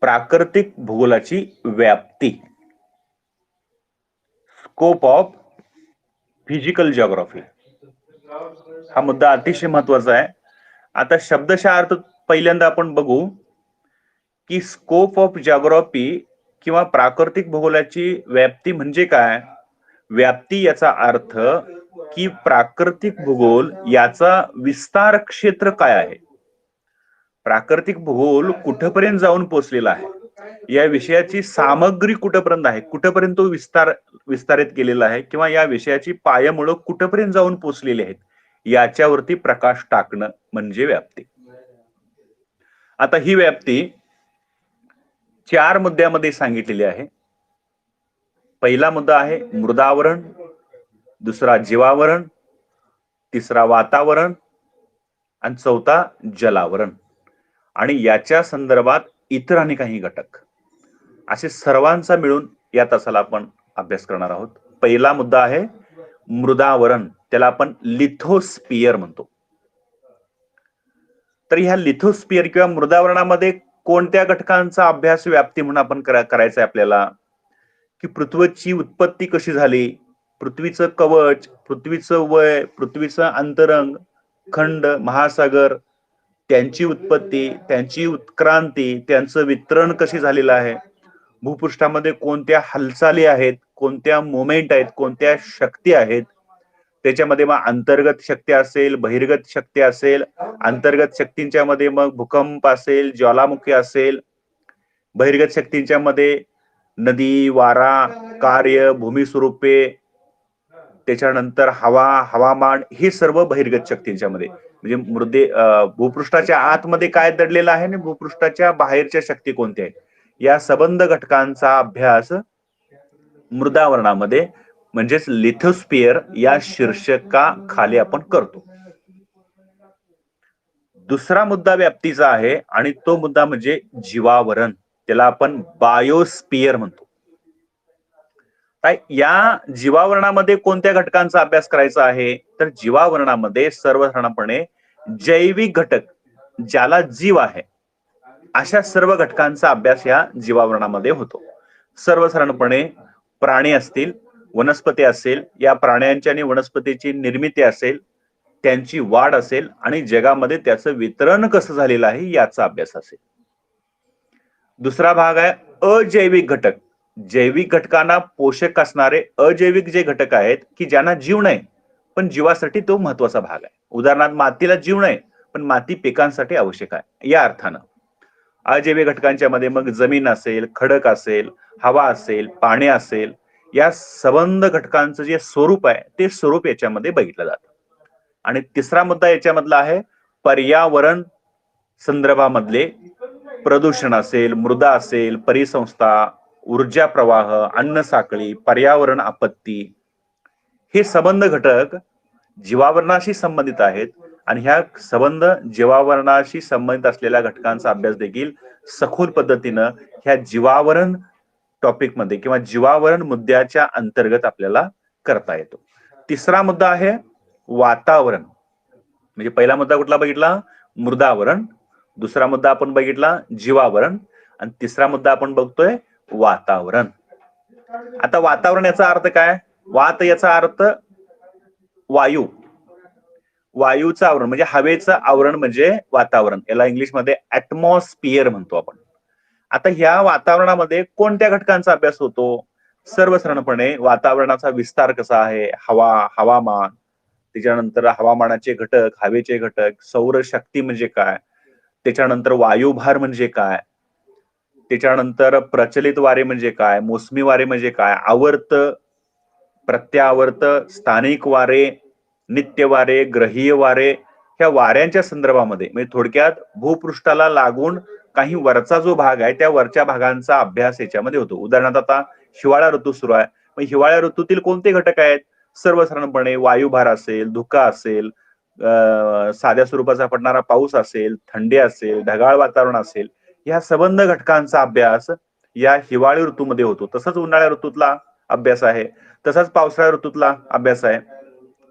प्राकृतिक भूगोलाची व्याप्ती, scope of physical geography, हा मुद्दा अतिशय महत्वाचा आहे. आता शब्दशः अर्थ पहिल्यांदा आपण बघू की स्कोप ऑफ जिओग्राफी किंवा प्राकृतिक भूगोलाची व्याप्ती म्हणजे काय. व्याप्ती याचा अर्थ की प्राकृतिक भूगोल याचा विस्तार क्षेत्र काय आहे, प्राकृतिक भूगोल कुठपर्यंत जाऊन पोहोचलेला आहे, या विषयाची सामग्री कुठपर्यंत आहे, कुठपर्यंत तो विस्तारित केलेला आहे, किंवा या विषयाची पायमुळं कुठपर्यंत जाऊन पोहोचलेली आहेत, याच्यावरती प्रकाश टाकणं म्हणजे व्याप्ती. आता ही व्याप्ती 4 मुद्द्यामध्ये सांगितलेली आहे. पहिला मुद्दा आहे मृदावरण, दुसरा जीवावरण, तिसरा वातावरण आणि चौथा जलावरण, आणि याच्या संदर्भात इतर आणि काही घटक, असे सर्वांचा मिळून या तासाला आपण अभ्यास करणार आहोत. पहिला मुद्दा आहे मृदावरण, त्याला आपण लिथोस्फियर म्हणतो. तर ह्या लिथोस्फियर किंवा मृदावरणामध्ये कोणत्या घटकांचा अभ्यास व्याप्ती म्हणून आपण करायचा आहे आपल्याला, की पृथ्वीची उत्पत्ती कशी झाली, पृथ्वीचं कवच, पृथ्वीचं वय, पृथ्वीचं अंतरंग, खंड, महासागर, त्यांची उत्पत्ती, त्यांची उत्क्रांती, त्यांचं वितरण कशी झालेलं आहे, भूपृष्ठामध्ये कोणत्या हालचाली आहेत, कोणत्या मोमेंट आहेत, कोणत्या शक्ती आहेत, त्याच्यामध्ये मग अंतर्गत शक्ती असेल, बहिर्गत शक्ती असेल, अंतर्गत शक्तींच्या मध्ये मग भूकंप असेल, ज्वालामुखी असेल, बहिर्गत शक्तींच्या मध्ये नदी, वारा, कार्य, भूमी स्वरूपे, त्याच्यानंतर हवा, हवामान, हे सर्व बहिर्गत शक्तींच्या मध्ये, म्हणजे भूपृष्ठाच्या आतमध्ये काय दडलेलं आहे आणि भूपृष्ठाच्या बाहेरच्या शक्ती कोणत्या आहेत, या सबंध घटकांचा अभ्यास मृदावरणामध्ये म्हणजेच लिथोस्फियर या शीर्षकाखाली आपण करतो. दुसरा मुद्दा व्याप्तीचा आहे आणि तो मुद्दा म्हणजे जीवावरण, त्याला आपण बायोस्फियर म्हणतो. या जीवावरणामध्ये कोणत्या घटकांचा अभ्यास करायचा आहे, तर जीवावरणामध्ये सर्वसाधारणपणे जैविक घटक, ज्याला जीव आहे, अशा सर्व घटकांचा अभ्यास या जीवावरणामध्ये होतो. सर्वसाधारणपणे प्राणी असतील, वनस्पती असेल, या प्राण्यांची आणि वनस्पतीची निर्मिती असेल, त्यांची वाढ असेल, आणि जगामध्ये त्याचं वितरण कसं झालेलं आहे याचा अभ्यास असेल. दुसरा भाग आहे अजैविक घटक, जैविक घटकांना पोषक असणारे अजैविक जे घटक आहेत की ज्यांना जीव नाही पण जीवासाठी तो महत्वाचा भाग आहे. उदाहरणार्थ मातीला जीव नाही पण माती पिकांसाठी आवश्यक आहे. या अर्थानं अजैविक घटकांच्या मध्ये मग जमीन असेल, खडक असेल, हवा असेल, पाणी असेल, या सबंध घटकांचं जे स्वरूप आहे ते स्वरूप याच्यामध्ये बघितलं जातं. आणि तिसरा मुद्दा याच्यामधला आहे पर्यावरण संदर्भामधले प्रदूषण असेल, मृदा असेल, परिसंस्था, ऊर्जा प्रवाह, अन्न साखळी, पर्यावरण आपत्ती, हे सबंध घटक जीवावरणाशी संबंधित आहेत. आणि ह्या सबंध जीवावरणाशी संबंधित असलेल्या घटकांचा अभ्यास देखील सखोल पद्धतीनं ह्या जीवावरण टॉपिक मध्ये किंवा जीवावरण मुद्द्याच्या अंतर्गत आपल्याला करता येतो. तिसरा मुद्दा आहे वातावरण. म्हणजे पहिला मुद्दा कुठला बघितला, मृदावरण, दुसरा मुद्दा आपण बघितला जीवावरण, आणि तिसरा मुद्दा आपण बघतोय वातावरण. आता वातावरण याचा अर्थ काय, वात याचा अर्थ वायू, वायूचं आवरण म्हणजे हवेचं आवरण म्हणजे वातावरण, याला इंग्लिश मध्ये ऍटमॉस्फिअर म्हणतो आपण. आता ह्या वातावरणामध्ये कोणत्या घटकांचा अभ्यास होतो, सर्वसाधारणपणे वातावरणाचा विस्तार कसा आहे, हवा, हवामान, त्याच्यानंतर हवामानाचे घटक, हवेचे घटक, सौर शक्ती म्हणजे काय, त्याच्यानंतर वायुभार म्हणजे काय, त्याच्यानंतर प्रचलित वारे म्हणजे काय, मोसमी वारे म्हणजे काय, आवर्त, प्रत्यावर्त, स्थानिक वारे, नित्य वारे, ग्रहीय वारे, ह्या वाऱ्यांच्या संदर्भामध्ये म्हणजे थोडक्यात भूपृष्ठाला लागून काही वरचा जो भाग आहे त्या वरच्या भागांचा अभ्यास याच्यामध्ये होतो. उदाहरणार्थ आता हिवाळा ऋतू सुरू आहे, मग हिवाळ्या ऋतूतील कोणते घटक आहेत, सर्वसाधारणपणे वायुभार असेल, धुका असेल, साध्या स्वरूपाचा पडणारा पाऊस असेल, थंडी असेल, ढगाळ वातावरण असेल, या सबंध घटकांचा अभ्यास या हिवाळी ऋतूमध्ये होतो. तसंच उन्हाळ्या ऋतूतला अभ्यास आहे, तसाच पावसाळ्या ऋतूतला अभ्यास आहे.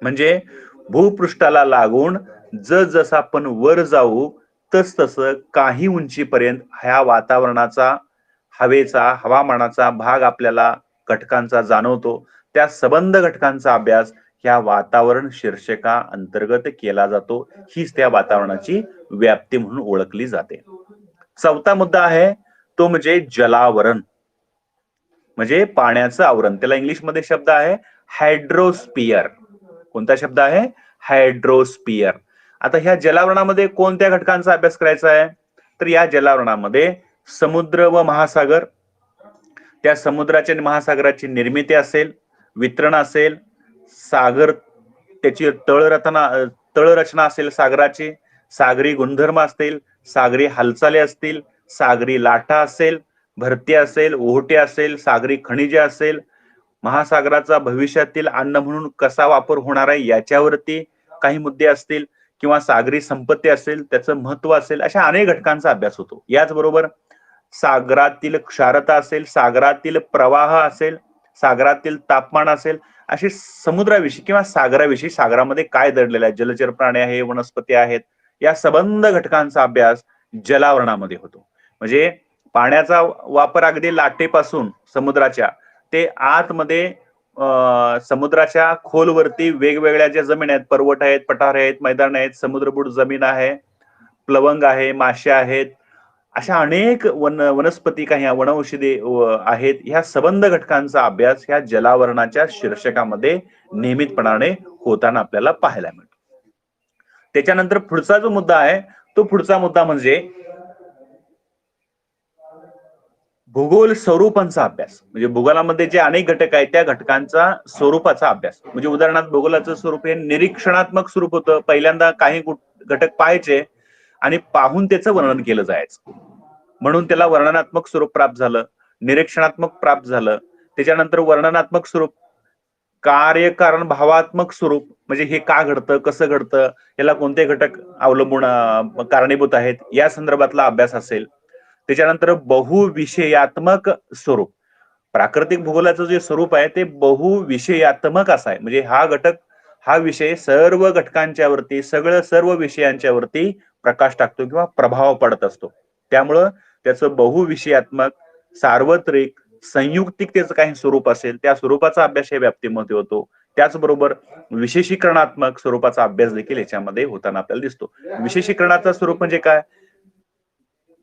म्हणजे भूपृष्ठाला लागून जसं आपण वर जाऊ तसतसं काही उंचीपर्यंत ह्या वातावरणाचा, हवेचा, हवामानाचा भाग आपल्याला घटकांचा जाणवतो. त्या सबंध घटकांचा अभ्यास ह्या वातावरण शीर्षका अंतर्गत केला जातो. हीच त्या वातावरणाची व्याप्ती म्हणून ओळखली जाते. चौथा मुद्दा आहे तो म्हणजे जलावरण, म्हणजे पाण्याचं आवरण. त्याला इंग्लिशमध्ये शब्द आहे हायड्रोस्पियर. कोणता शब्द आहे? हायड्रोस्पियर. आता ह्या जलावरणामध्ये कोणत्या घटकांचा अभ्यास करायचा आहे? तर या जलावरणामध्ये समुद्र व महासागर, त्या समुद्राच्या आणि महासागराची निर्मिती असेल, वितरण असेल, सागर, त्याची तळरचना असेल सागराची, सागरी गुणधर्म असतील, सागरी हालचाली असतील, सागरी लाटा असेल, भरती असेल, ओहोटी असेल, सागरी खनिजे असेल, महासागराचा भविष्यातील अन्न म्हणून कसा वापर होणार आहे याच्यावरती काही मुद्दे असतील, किंवा सागरी संपत्ती असेल, त्याचं महत्व असेल, अशा अनेक घटकांचा अभ्यास होतो. याचबरोबर सागरातील क्षारता असेल, सागरातील प्रवाह असेल, सागरातील तापमान असेल, अशी समुद्राविषयी किंवा सागराविषयी, सागरामध्ये काय दडलेलं आहे, जलचर प्राणी आहे, वनस्पती आहेत, या सबंध घटकांचा अभ्यास जलावरणामध्ये होतो. म्हणजे पाण्याचा वापर अगदी लाटेपासून समुद्राच्या ते आतमध्ये समुद्राच्या खोलवरती वेगवेगळ्या ज्या जमीन आहेत, पर्वत आहेत, पठार आहेत, मैदान आहेत, समुद्रबुड जमीन आहे, प्लवंग आहे, मासे आहेत, अशा अनेक वनस्पती, काही वनौषधी आहेत. ह्या सबंध घटकांचा अभ्यास ह्या जलावरणाच्या शीर्षकामध्ये नियमितपणाने होताना आपल्याला पाहायला मिळतो. त्याच्यानंतर पुढचा जो मुद्दा आहे, तो पुढचा मुद्दा म्हणजे भूगोल स्वरूपांचा अभ्यास. म्हणजे भूगोलामध्ये जे अनेक घटक आहेत त्या घटकांचा स्वरूपाचा अभ्यास. म्हणजे उदाहरणार्थ भूगोलाचं स्वरूप हे निरीक्षणात्मक स्वरूप होतं. पहिल्यांदा काही घटक पाहायचे आणि पाहून त्याचं वर्णन केलं जायचं, म्हणून त्याला वर्णनात्मक स्वरूप प्राप्त झालं, निरीक्षणात्मक प्राप्त झालं. त्याच्यानंतर वर्णनात्मक स्वरूप, कार्यकारण भावात्मक स्वरूप, म्हणजे हे का घडतं, कसं घडतं, याला कोणते घटक अवलंबून कारणीभूत आहेत, या संदर्भातला अभ्यास असेल. त्याच्यानंतर बहुविषयात्मक स्वरूप, प्राकृतिक भूगोलाचं जे स्वरूप आहे ते बहुविषयात्मक असं आहे. म्हणजे हा घटक, हा विषय सर्व घटकांच्या वरती, सर्व विषयांच्या वरती प्रकाश टाकतो किंवा प्रभाव पडत असतो. त्यामुळं त्याचं बहुविषयात्मक, सार्वत्रिक, संयुक्तिक त्याचं काही स्वरूप असेल, त्या स्वरूपाचा अभ्यास या व्याप्तीमध्ये होतो. त्याचबरोबर विशेषीकरणात्मक स्वरूपाचा अभ्यास देखील याच्यामध्ये होताना आपल्याला दिसतो. विशेषीकरणाचं स्वरूप म्हणजे काय?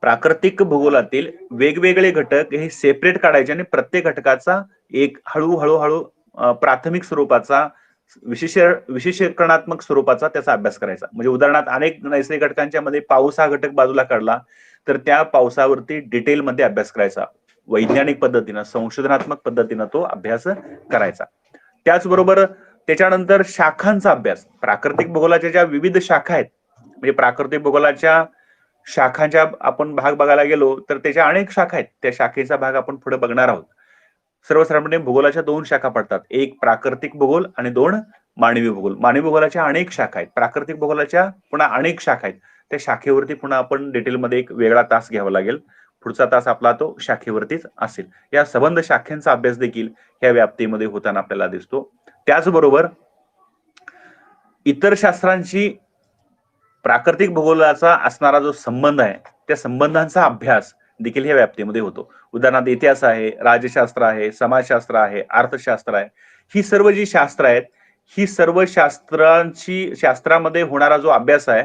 प्राकृतिक भूगोलातील वेगवेगळे घटक हे सेपरेट काढायचे आणि प्रत्येक घटकाचा एक हळूहळू प्राथमिक स्वरूपाचा, विशेषीकरणात्मक स्वरूपाचा त्याचा अभ्यास करायचा. म्हणजे उदाहरणार्थ अनेक नैसर्गिक घटकांच्या मध्ये पाऊस हा घटक बाजूला काढला तर त्या पावसावरती डिटेलमध्ये अभ्यास करायचा, वैज्ञानिक पद्धतीनं, संशोधनात्मक पद्धतीनं तो अभ्यास करायचा. त्याचबरोबर त्याच्यानंतर शाखांचा अभ्यास. प्राकृतिक भूगोलाच्या ज्या विविध शाखा आहेत, म्हणजे प्राकृतिक भूगोलाच्या शाखांच्या आपण भाग बघायला गेलो तर त्याच्या अनेक शाखा आहेत. त्या शाखेचा भाग आपण पुढे बघणार आहोत. सर्वसाधारणपणे भूगोलाच्या दोन शाखा पडतात, एक प्राकृतिक भूगोल आणि दोन मानवी भूगोल. मानवी भूगोलाच्या अनेक शाखा आहेत, प्राकृतिक भूगोलाच्या पुन्हा अनेक शाखा आहेत. त्या शाखेवरती पुन्हा आपण डिटेलमध्ये एक वेगळा तास घ्यावा लागेल. पुढचा तास आपला तो शाखेवरतीच असेल. या सबंध शाखांचा अभ्यास देखील ह्या व्याप्तीमध्ये होताना आपल्याला दिसतो. त्याचबरोबर इतर शास्त्रांशी प्राकृतिक भूगोलाचा असणारा जो संबंध आहे, त्या संबंधांचा अभ्यास देखील ह्या व्याप्तीमध्ये होतो. उदाहरणार्थ इतिहास आहे, राज्यशास्त्र आहे, समाजशास्त्र आहे, अर्थशास्त्र आहे. ही सर्व जी शास्त्र आहेत, ही सर्व शास्त्रामध्ये होणारा जो अभ्यास आहे,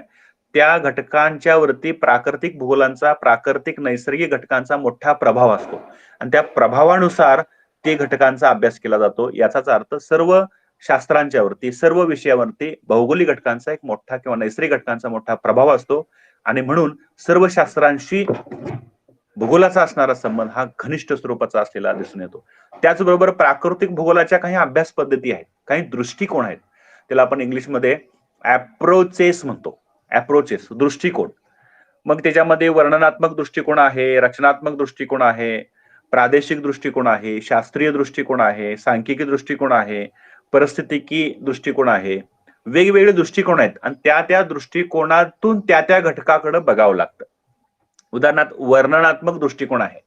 त्या घटकांच्या वरती प्राकृतिक भूगोलांचा, प्राकृतिक नैसर्गिक घटकांचा मोठा प्रभाव असतो आणि त्या प्रभावानुसार ते घटकांचा अभ्यास केला जातो. याचाच अर्थ सर्व शास्त्रांच्या वरती, सर्व विषयावरती भौगोलिक घटकांचा एक मोठा किंवा नैसर्गिक घटकांचा मोठा प्रभाव असतो आणि म्हणून सर्व शास्त्रांशी भूगोलाचा असणारा संबंध हा घनिष्ठ स्वरूपाचा असलेला दिसून येतो. त्याचबरोबर प्राकृतिक भूगोलाच्या काही अभ्यास पद्धती आहेत, काही दृष्टिकोन आहेत. त्याला आपण इंग्लिशमध्ये अप्रोचेस म्हणतो. अप्रोचेस, दृष्टिकोन. मग त्याच्यामध्ये वर्णनात्मक दृष्टिकोन आहे, रचनात्मक दृष्टिकोन आहे, प्रादेशिक दृष्टिकोन आहे, शास्त्रीय दृष्टिकोन आहे, सांख्यिकी दृष्टिकोन आहे, परिस्थितिकी दृष्टिकोन आहे. वेगवेगळे दृष्टिकोन आहेत आणि त्या दृष्टिकोनातून त्या घटकाकडे बघावं लागतं. उदाहरणार्थ वर्णनात्मक दृष्टिकोन आहे,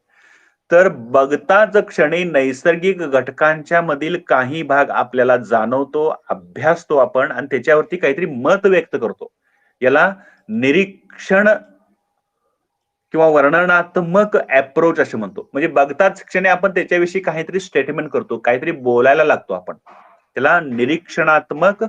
तर बघताच क्षणी नैसर्गिक घटकांच्या मधील काही भाग आपल्याला जाणवतो, अभ्यासतो आपण आणि त्याच्यावरती काहीतरी मत व्यक्त करतो. याला निरीक्षण किंवा वर्णनात्मक अप्रोच असे म्हणतो. म्हणजे बघताच क्षणी आपण त्याच्याविषयी काहीतरी स्टेटमेंट करतो, काहीतरी बोलायला लागतो आपण. त्याला निरीक्षणात्मक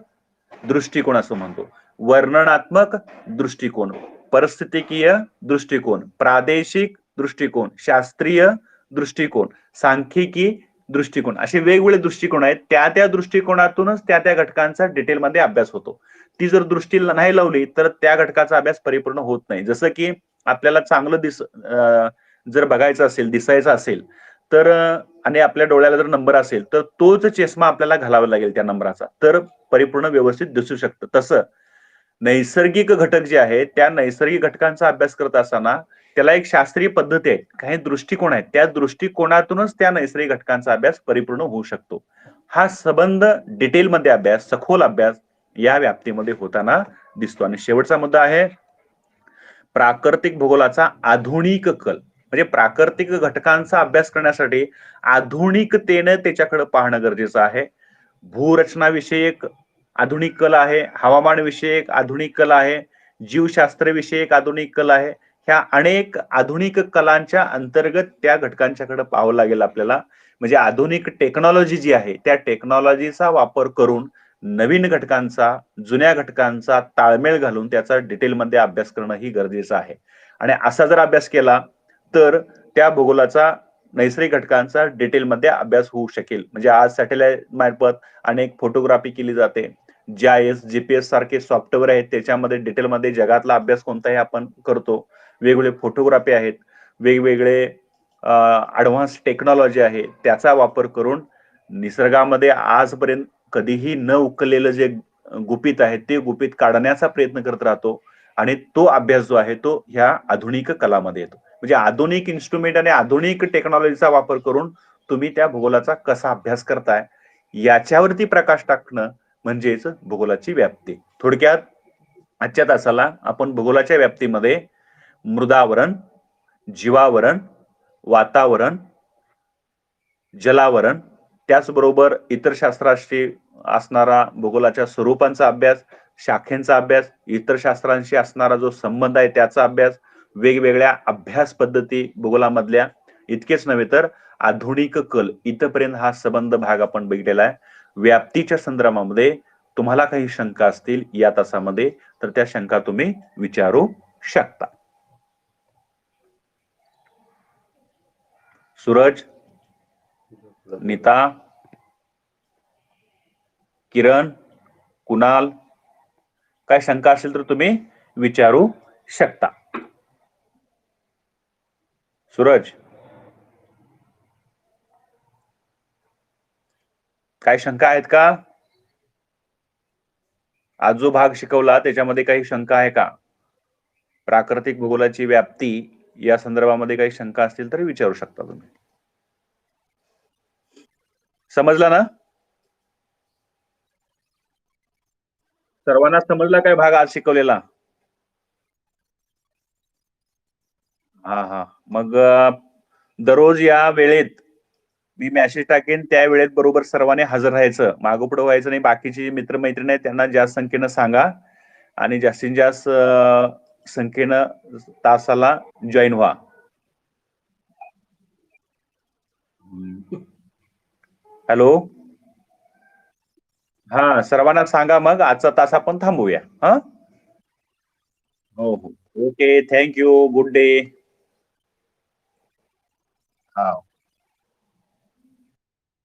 दृष्टिकोन असं म्हणतो. वर्णनात्मक दृष्टिकोन, परिस्थितिकीय दृष्टिकोन, प्रादेशिक दृष्टिकोन, शास्त्रीय दृष्टिकोन, सांख्यिकी दृष्टिकोन, असे वेगवेगळे दृष्टिकोन आहेत. त्या दृष्टिकोनातूनच त्या घटकांचा डिटेलमध्ये अभ्यास होतो. ती जर दृष्टी नाही लावली तर त्या घटकाचा अभ्यास परिपूर्ण होत नाही. जसं की आपल्याला चांगलं जर बघायचं असेल, दिसायचं असेल तर आणि आपल्या डोळ्याला जर नंबर असेल तर तोच चष्मा आपल्याला घालावा लागेल त्या नंबराचा, तर परिपूर्ण व्यवस्थित दिसू शकतं. तसं नैसर्गिक घटक जे आहेत त्या नैसर्गिक घटकांचा अभ्यास करत असताना त्याला एक शास्त्रीय पद्धती आहे, काही दृष्टिकोन आहेत, त्या दृष्टिकोनातूनच त्या नैसर्गिक घटकांचा अभ्यास परिपूर्ण होऊ शकतो. हा संबंध डिटेलमध्ये अभ्यास, सखोल अभ्यास या व्याप्तीमध्ये होताना दिसतो. आणि शेवटचा मुद्दा आहे प्राकृतिक भूगोलाचा आधुनिक कल. म्हणजे प्राकृतिक घटकांचा अभ्यास करण्यासाठी आधुनिकतेने त्याच्याकडे पाहणं गरजेचं आहे. भूरचना विषयक आधुनिक कल आहे, हवामान विषयक आधुनिक कल आहे, जीवशास्त्र विषयक आधुनिक कल आहे. ह्या अनेक आधुनिक कलांच्या अंतर्गत त्या घटकांच्याकडे पाहावं लागेल आपल्याला. म्हणजे आधुनिक टेक्नॉलॉजी जी आहे त्या टेक्नॉलॉजीचा वापर करून नवीन घटकांचा, जुन्या घटकांचा ताळमेळ घालून त्याचा डिटेलमध्ये अभ्यास करणं ही गरजेचं आहे. आणि असा जर अभ्यास केला तर त्या भूगोलाचा नैसर्गिक घटकांचा डिटेलमध्ये अभ्यास होऊ शकेल. म्हणजे आज सॅटेलाइट मार्फत अनेक फोटोग्राफी केली जाते. GIS, GPS सारखे सॉफ्टवेअर आहेत, त्याच्यामध्ये डिटेलमध्ये जगातला अभ्यास कोणताही आपण करतो. वेगवेगळे फोटोग्राफी आहेत, वेगवेगळे ऍडव्हान्स टेक्नॉलॉजी आहे, त्याचा वापर करून निसर्गामध्ये आजपर्यंत कधीही न उकललेलं जे गुपित आहे ते गुपित काढण्याचा प्रयत्न करत राहतो. आणि तो अभ्यास जो आहे तो ह्या आधुनिक कलामध्ये येतो. म्हणजे आधुनिक इन्स्ट्रुमेंट आणि आधुनिक टेक्नॉलॉजीचा वापर करून तुम्ही त्या भूगोलाचा कसा अभ्यास करताय याच्यावरती प्रकाश टाकणं म्हणजेच भूगोलाची व्याप्ती. थोडक्यात आजच्या तासाला आपण भूगोलाच्या व्याप्तीमध्ये मृदावरण, जीवावरण, वातावरण, जलावरण, त्याचबरोबर इतर शास्त्राशी असणारा भूगोलाच्या स्वरूपांचा अभ्यास, शाखेंचा अभ्यास, इतर शास्त्रांशी असणारा जो संबंध आहे त्याचा अभ्यास, वेगवेगळ्या अभ्यास पद्धती भूगोलामधल्या, इतकेच नव्हे तर आधुनिक कल, इथपर्यंत हा संबंध भाग आपण बघितलेला आहे. व्याप्तीच्या संदर्भामध्ये तुम्हाला काही शंका असतील या तासामध्ये तर त्या शंका तुम्ही विचारू शकता. सूरज, नीता, किरण, कुणाल, काय शंका असेल तर तुम्ही विचारू शकता. सूरज, काय शंका आहेत का? आज जो भाग शिकवला त्याच्यामध्ये काही शंका आहे का? प्राकृतिक भूगोलाची व्याप्ती या संदर्भामध्ये काही शंका असतील तर विचारू शकता तुम्ही. समजला ना? सर्वांना समजला काय भाग आज शिकवलेला? हा. मग दररोज या वेळेत मी मेसेज टाकेन, त्या वेळेत बरोबर सर्वांनी हजर राहायचं, मागं पुढे व्हायचं नाही. बाकीचे मित्रमैत्रिणी आहेत त्यांना जास्त संख्येनं सांगा आणि जास्तीत जास्त संख्येनं तासाला जॉईन व्हा. हॅलो, हा, सर्वांना सांगा, मग आजचा तास आपण थांबवूया. हा, हो. Okay, thank you, good day. हा.